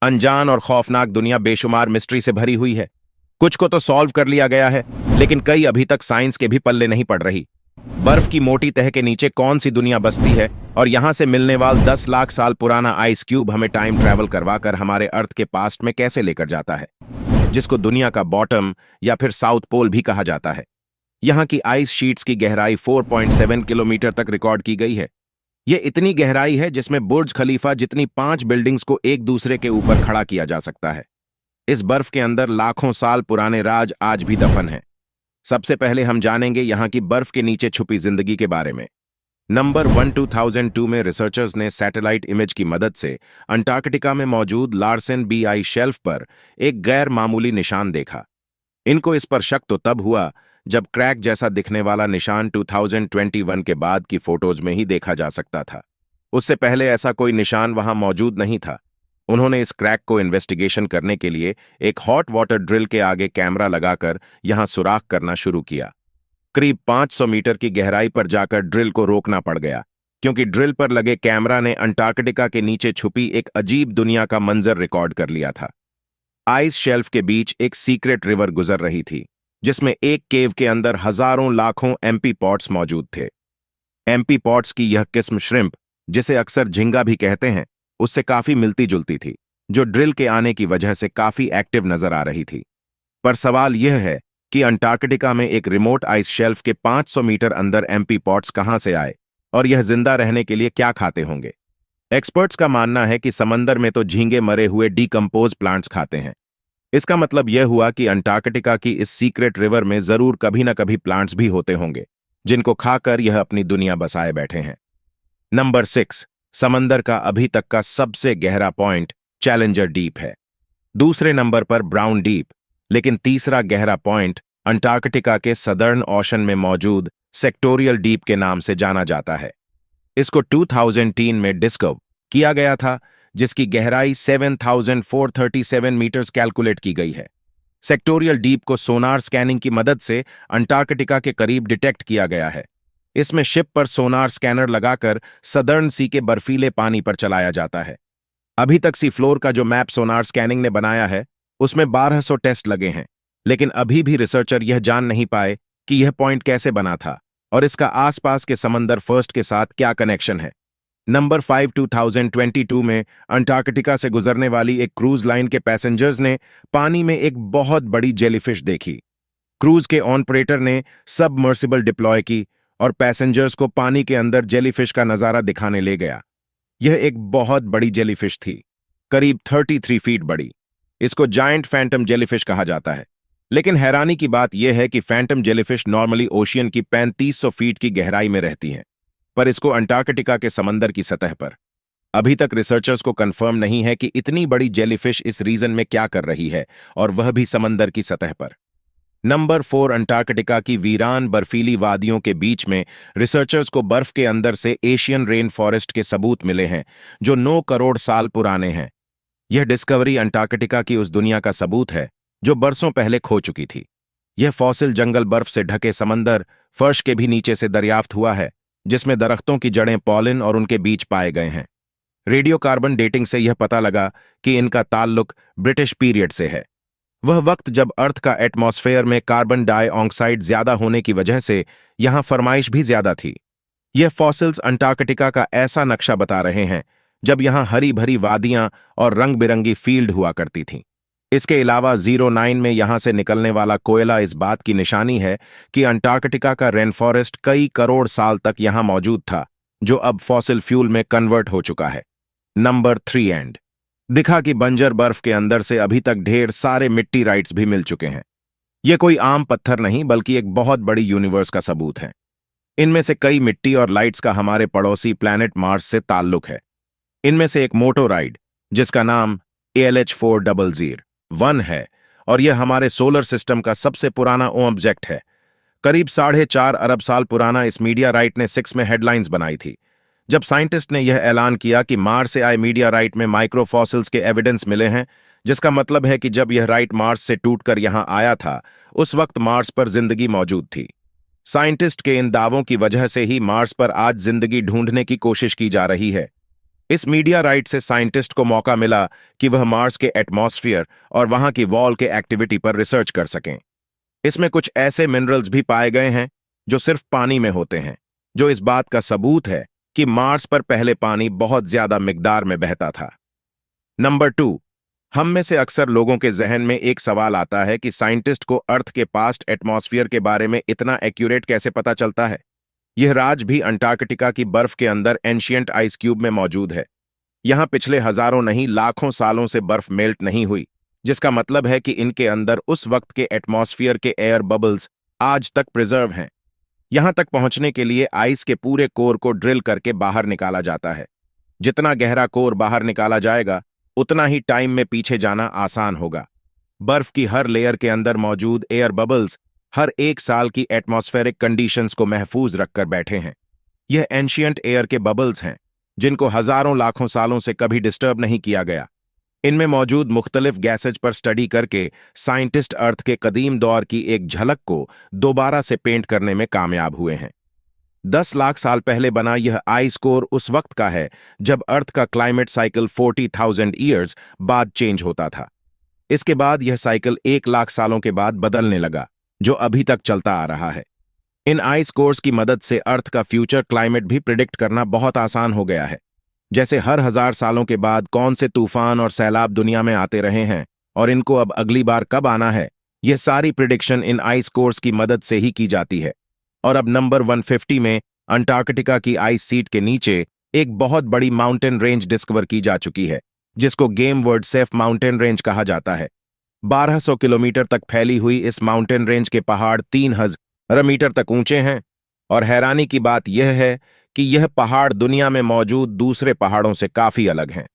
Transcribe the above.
अनजान और खौफनाक दुनिया बेशुमार मिस्ट्री से भरी हुई है। कुछ को तो सॉल्व कर लिया गया है, लेकिन कई अभी तक साइंस के भी पल्ले नहीं पड़ रही। बर्फ की मोटी तह के नीचे कौन सी दुनिया बसती है, और यहां से मिलने वाला 10 लाख साल पुराना आइस क्यूब हमें टाइम ट्रैवल करवाकर हमारे अर्थ के पास्ट में कैसे लेकर जाता है, जिसको दुनिया का बॉटम या फिर साउथ पोल भी कहा जाता है। यहाँ की आइस शीट्स की गहराई 4.7 किलोमीटर तक रिकॉर्ड की गई है। ये इतनी गहराई है जिसमें बुर्ज खलीफा जितनी 5 बिल्डिंग्स को एक दूसरे के ऊपर खड़ा किया जा सकता है। इस बर्फ के अंदर लाखों साल पुराने राज आज भी दफन हैं। सबसे पहले हम जानेंगे यहाँ की बर्फ के नीचे छुपी जिंदगी के बारे में। नंबर 1 2002 में रिसर्चर्स ने सैटेलाइट इमेज की मदद से अंटार्कटिका में मौजूद लार्सन बी आई शेल्फ पर एक गैर मामूली निशान देखा। इनको इस पर शक तो तब हुआ जब क्रैक जैसा दिखने वाला निशान 2021 के बाद की फोटोज में ही देखा जा सकता था। उससे पहले ऐसा कोई निशान वहां मौजूद नहीं था। उन्होंने इस क्रैक को इन्वेस्टिगेशन करने के लिए एक हॉट वाटर ड्रिल के आगे कैमरा लगाकर यहां सुराख करना शुरू किया। करीब 500 मीटर की गहराई पर जाकर ड्रिल को रोकना पड़ गया, क्योंकि ड्रिल पर लगे कैमरा ने अंटार्कटिका के नीचे छुपी एक अजीब दुनिया का मंजर रिकॉर्ड कर लिया था। आइस शेल्फ के बीच एक सीक्रेट रिवर गुजर रही थी, जिसमें एक केव के अंदर हजारों लाखों एमपी पॉट्स मौजूद थे। एमपी पॉट्स की यह किस्म श्रिम्प, जिसे अक्सर झींगा भी कहते हैं, उससे काफी मिलती जुलती थी, जो ड्रिल के आने की वजह से काफी एक्टिव नजर आ रही थी। पर सवाल यह है कि अंटार्कटिका में एक रिमोट आइस शेल्फ के 500 मीटर अंदर एमपी पॉट्स कहां से आए, और यह जिंदा रहने के लिए क्या खाते होंगे। एक्सपर्ट्स का मानना है कि समंदर में तो झींगे मरे हुए डीकंपोज प्लांट्स खाते हैं। इसका मतलब यह हुआ कि अंटार्कटिका की इस सीक्रेट रिवर में जरूर कभी न कभी प्लांट्स भी होते होंगे, जिनको खाकर यह अपनी दुनिया बसाए बैठे हैं। नंबर 6, समंदर का अभी तक का सबसे गहरा पॉइंट चैलेंजर डीप है। दूसरे नंबर पर ब्राउन डीप, लेकिन तीसरा गहरा पॉइंट अंटार्कटिका के सदर्न ओशन में मौजूद सेक्टोरियल डीप के नाम से जाना जाता है। इसको 2010 में डिस्कवर किया गया था, जिसकी गहराई 7,437 मीटर्स कैलकुलेट की गई है। सेक्टोरियल डीप को सोनार स्कैनिंग की मदद से अंटार्कटिका के करीब डिटेक्ट किया गया है। इसमें शिप पर सोनार स्कैनर लगाकर सदर्न सी के बर्फीले पानी पर चलाया जाता है। अभी तक सी फ्लोर का जो मैप सोनार स्कैनिंग ने बनाया है, उसमें 1200 टेस्ट लगे हैं, लेकिन अभी भी रिसर्चर यह जान नहीं पाए कि यह पॉइंट कैसे बना था और इसका आसपास के समंदर फर्स्ट के साथ क्या कनेक्शन है। नंबर 5 2022 में अंटार्कटिका से गुजरने वाली एक क्रूज लाइन के पैसेंजर्स ने पानी में एक बहुत बड़ी जेलीफिश देखी। क्रूज के ऑपरेटर ने सबमर्सिबल डिप्लॉय की और पैसेंजर्स को पानी के अंदर जेलीफिश का नजारा दिखाने ले गया। यह एक बहुत बड़ी जेलीफिश थी, करीब 33 फीट बड़ी। इसको जायंट फैंटम जेलीफिश कहा जाता है। लेकिन हैरानी की बात यह है कि फैंटम जेलीफिश नॉर्मली ओशियन की 3500 फीट की गहराई में रहती हैं, पर इसको अंटार्कटिका के समंदर की सतह पर। अभी तक रिसर्चर्स को कंफर्म नहीं है कि इतनी बड़ी जेलीफिश इस रीजन में क्या कर रही है, और वह भी समंदर की सतह पर। नंबर 4 अंटार्कटिका की वीरान बर्फीली वादियों के बीच में रिसर्चर्स को बर्फ के अंदर से एशियन रेन फॉरेस्ट के सबूत मिले हैं, जो 9 करोड़ साल पुराने हैं। यह डिस्कवरी अंटार्कटिका की उस दुनिया का सबूत है जो बरसों पहले खो चुकी थी। यह फॉसिल जंगल बर्फ से ढके समंदर फर्श के भी नीचे से दरियाफ्त हुआ है, जिसमें दरख्तों की जड़ें, पॉलिन और उनके बीज पाए गए हैं। रेडियो कार्बन डेटिंग से यह पता लगा कि इनका ताल्लुक ब्रिटिश पीरियड से है, वह वक्त जब अर्थ का एटमॉस्फेयर में कार्बन डाइऑक्साइड ज्यादा होने की वजह से यहां फरमाइश भी ज्यादा थी। यह फॉसिल्स अंटार्कटिका का ऐसा नक्शा बता रहे हैं जब यहां हरी भरी वादियां और रंग बिरंगी फील्ड हुआ करती थीं। इसके अलावा 09 में यहां से निकलने वाला कोयला इस बात की निशानी है कि अंटार्कटिका का रेन फॉरेस्ट कई करोड़ साल तक यहां मौजूद था, जो अब फॉसिल फ्यूल में कन्वर्ट हो चुका है। नंबर 3 एंड दिखा कि बंजर बर्फ के अंदर से अभी तक ढेर सारे मिट्टी राइट्स भी मिल चुके हैं। यह कोई आम पत्थर नहीं, बल्कि एक बहुत बड़ी यूनिवर्स का सबूत है। इनमें से कई मिट्टी और लाइट्स का हमारे पड़ोसी प्लैनेट मार्स से ताल्लुक है। इनमें से एक मोटोराइड, जिसका नाम ALH4001 है, और यह हमारे सोलर सिस्टम का सबसे पुराना ऑब्जेक्ट है। करीब 4.5 अरब साल पुराना इस मीडियाराइट ने 6 में हेडलाइंस बनाई थी, जब साइंटिस्ट ने यह ऐलान किया कि मार्स से आए मीडियाराइट में माइक्रोफॉसिल्स के एविडेंस मिले हैं, जिसका मतलब है कि जब यह राइट मार्स से टूटकर यहां आया था, उस वक्त मार्स पर जिंदगी मौजूद थी। साइंटिस्ट के इन दावों की वजह से ही मार्स पर आज जिंदगी ढूंढने की कोशिश की जा रही है। इस मीडिया राइट से साइंटिस्ट को मौका मिला कि वह मार्स के एटमॉस्फेयर और वहां की वॉल के एक्टिविटी पर रिसर्च कर सकें। इसमें कुछ ऐसे मिनरल्स भी पाए गए हैं जो सिर्फ पानी में होते हैं, जो इस बात का सबूत है कि मार्स पर पहले पानी बहुत ज्यादा मिकदार में बहता था। नंबर 2, हम में से अक्सर लोगों के जहन में एक सवाल आता है कि साइंटिस्ट को अर्थ के पास्ट एटमॉस्फेयर के बारे में इतना एक्यूरेट कैसे पता चलता है। यह राज भी अंटार्कटिका की बर्फ के अंदर एंशियंट आइस क्यूब में मौजूद है। यहां पिछले हजारों नहीं लाखों सालों से बर्फ मेल्ट नहीं हुई, जिसका मतलब है कि इनके अंदर उस वक्त के एटमॉस्फेयर के एयर बबल्स आज तक प्रिजर्व हैं। यहां तक पहुंचने के लिए आइस के पूरे कोर को ड्रिल करके बाहर निकाला जाता है। जितना गहरा कोर बाहर निकाला जाएगा, उतना ही टाइम में पीछे जाना आसान होगा। बर्फ की हर लेयर के अंदर मौजूद एयर बबल्स हर 1 साल की एटमॉस्फेरिक कंडीशंस को महफूज रखकर बैठे हैं। यह एंशियंट एयर के बबल्स हैं, जिनको हजारों लाखों सालों से कभी डिस्टर्ब नहीं किया गया। इनमें मौजूद मुख्तलिफ गैसेज पर स्टडी करके साइंटिस्ट अर्थ के कदीम दौर की एक झलक को दोबारा से पेंट करने में कामयाब हुए हैं। 10 लाख साल पहले बना यह आइस कोर उस वक्त का है जब अर्थ का क्लाइमेट साइकिल 40,000 ईयर्स बाद चेंज होता था। इसके बाद यह साइकिल 1 लाख सालों के बाद बदलने लगा, जो अभी तक चलता आ रहा है। इन आइस कोर्स की मदद से अर्थ का फ्यूचर क्लाइमेट भी प्रिडिक्ट करना बहुत आसान हो गया है। जैसे हर 1000 सालों के बाद कौन से तूफान और सैलाब दुनिया में आते रहे हैं और इनको अब अगली बार कब आना है, यह सारी प्रिडिक्शन इन आइस कोर्स की मदद से ही की जाती है। और अब नंबर 150 में अंटार्कटिका की आइस सीट के नीचे एक बहुत बड़ी माउंटेन रेंज डिस्कवर की जा चुकी है, जिसको game word safe mountain range कहा जाता है। 1200 किलोमीटर तक फैली हुई इस माउंटेन रेंज के पहाड़ 3000 मीटर तक ऊंचे हैं, और हैरानी की बात यह है कि यह पहाड़ दुनिया में मौजूद दूसरे पहाड़ों से काफी अलग हैं।